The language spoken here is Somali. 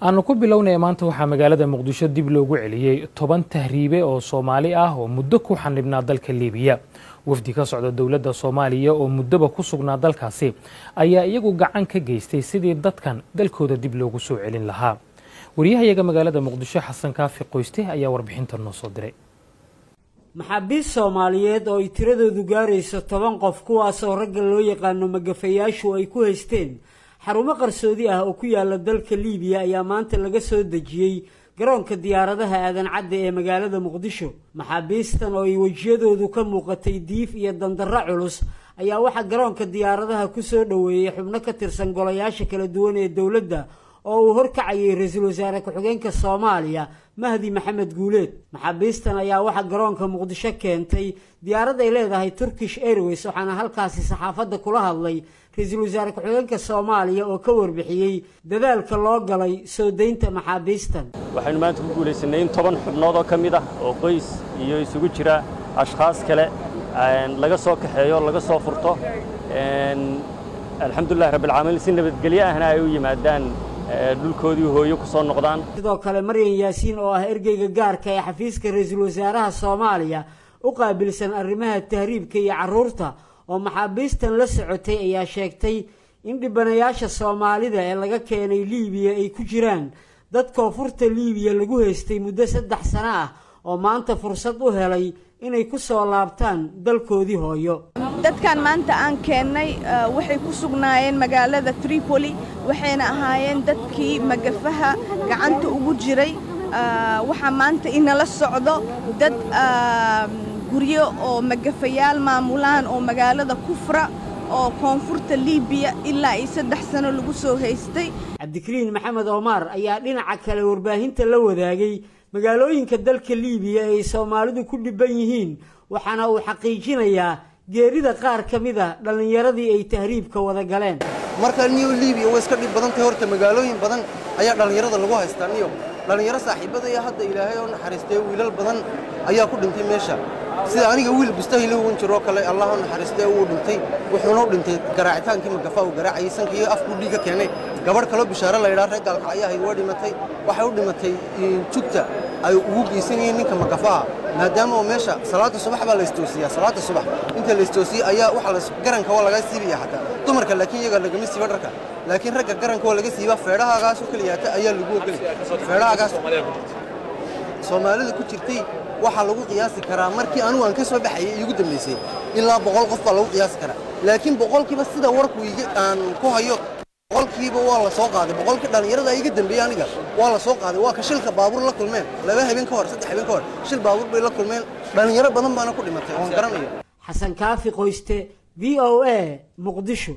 aanu ku bilownay maanta waxaa magaalada Muqdisho dib loogu celiyay 10 tahriibe oo Soomaali ah oo muddo ku xanibnaa dalka Liibiya. wafdi ka socda dawladda Soomaaliya oo muddaba ku sugnaa dalkaasi ayaa iyagu gacan ka geystay sidii dadkan dalkooda dib loogu soo celin lahaa. wariyahayaga magaalada Muqdisho Xasan Kaafi Qoyste ayaa warbixinta noo soo diray. maxaabiis Soomaaliyeed oo tiradoodu gaarayso 10 qof kuwaas oo ragga loo yaqaan magafayaashu ay ku haysteen xarumo qarsoodi ah oo ku yaala dalka Liibiya ayaa maanta laga soo dejiyay garoonka diyaaradaha aadan cadde ee magaalada Muqdisho. maxaabiistan oo ay wajiyadoodu ka muuqatay diif iyo dandarro culus ayaa waxa garoonka diyaaradaha ku soo dhaweeyay xubno ka tirsan golayaasha kala duwan ee dawladda oo uu horkacayay ra'iisul wasaare ku-xigeenka Soomaaliya Mahdi Maxamed Guuleed. maxaabiistan ayaa waxa garoonka Muqdisho keentay diyaarad ay leedahay Turkish Airways waxaana halkaasi saxaafadda kula hadlay ra'iisul wasaare ku-xigeenka Soomaaliya oo ka warbixiyay dadaalka loo galay soo deynta maxaabiistan. waxaynu maanta ku guuleysanay 10 xubnood oo kamid ah oo qoys iyo isugu jira ashxaas kale laga soo kaxeeyo laga soo furto alxamdulillah rabbil caalamiin si nabadgelyo ahna ay u yimaadaan dhulkoodii hooyo ku soo noqdaan. sidoo kale Maryan Yaasiin oo ah ergeyga gaarka ee xafiiska ra'iisul wasaaraha Soomaaliya u qaabilsan arrimaha tahriibka iyo carruurta oo maxaabiistan la socotay ayaa sheegtay in dhibanayaasha Soomaalida ee laga keenay Liibiya ay ku jiraan dad koonfurta Liibiya lagu haystay muddo 3 sano ah oo maanta fursad u helay inay ku soo laabtaan dalkoodii hooyo. dadkan maanta aan keenay waxay ku sugnaayeen magaalada Tripoli waxayna ahaayeen dadkii magafaha gacanta ugu jiray waxa maanta inala socdo dad guryo oo magafayaal maamulaan oo magaalada Kufra oo koonfurta Liibiya ilaa 3 sano lagu soo haystay. Cabdikariin Maxamed Omar ayaa dhinaca kale warbaahinta la wadaagay magaalooyinka dalka Liibiya ay Soomaalidu ku dhiban yihiin waxaana uu xaqiijinayaa geerida qaar kamid ah dhalinyaradii ay tahriibka wada galeen. marka New Liibiya way iska dhib badan tahay horta magaalooyin badan ayaa dhalinyarada lagu haystaa niyo dhalinyaro saaxiibada iyo hadda Ilaahay oo naxariistay wiilal badan ayaa ku dhintay meesha sida aniga wiil bustahil uu jiro kale Allah oo naxariistay uu dhintay wuxuuna u dhintay garaacitaankii magafa uu garaacay sankii afku dhiga keenay gabar kale bishaara la yiraahdo regalka ayaa ay dhimatay waxay u dhimatay jugta ay ugu geesanayeen ninka magafa maadaama oo meesha salaada subax baa la istoosiyaa salaada subax inta la istoosiyo ayaa waxa la garanka waa laga siibiyaa hada dumarka laakiin iyaga laga misiba dharka laakiin ragga garanka waa laga siiba feedhahagaas oo kaliya ayaa lagu ogalay feedhahagaas Soomaalida ku jirtay waxa lagu qiyaasi karaa markii anigu aan ka soo baxay igu dambeysay ilaa 100 qof baa lagu qiyaasi karaa laakiin 100kiiba sida warku aan ku hayo 100kiiba waa la soo qaaday 100kii dhalinyarada iga dambeeyay aniga waa la soo qaaday waa ka shilka baabuur la kulmeen 2 habeen ka hor 3 habeen ka hor shil baabuur bay la kulmeen dhalinyaro badan baana ku dhimatay oo garanayo. Xasan Kaafi Qoyste VOA Muqdisho.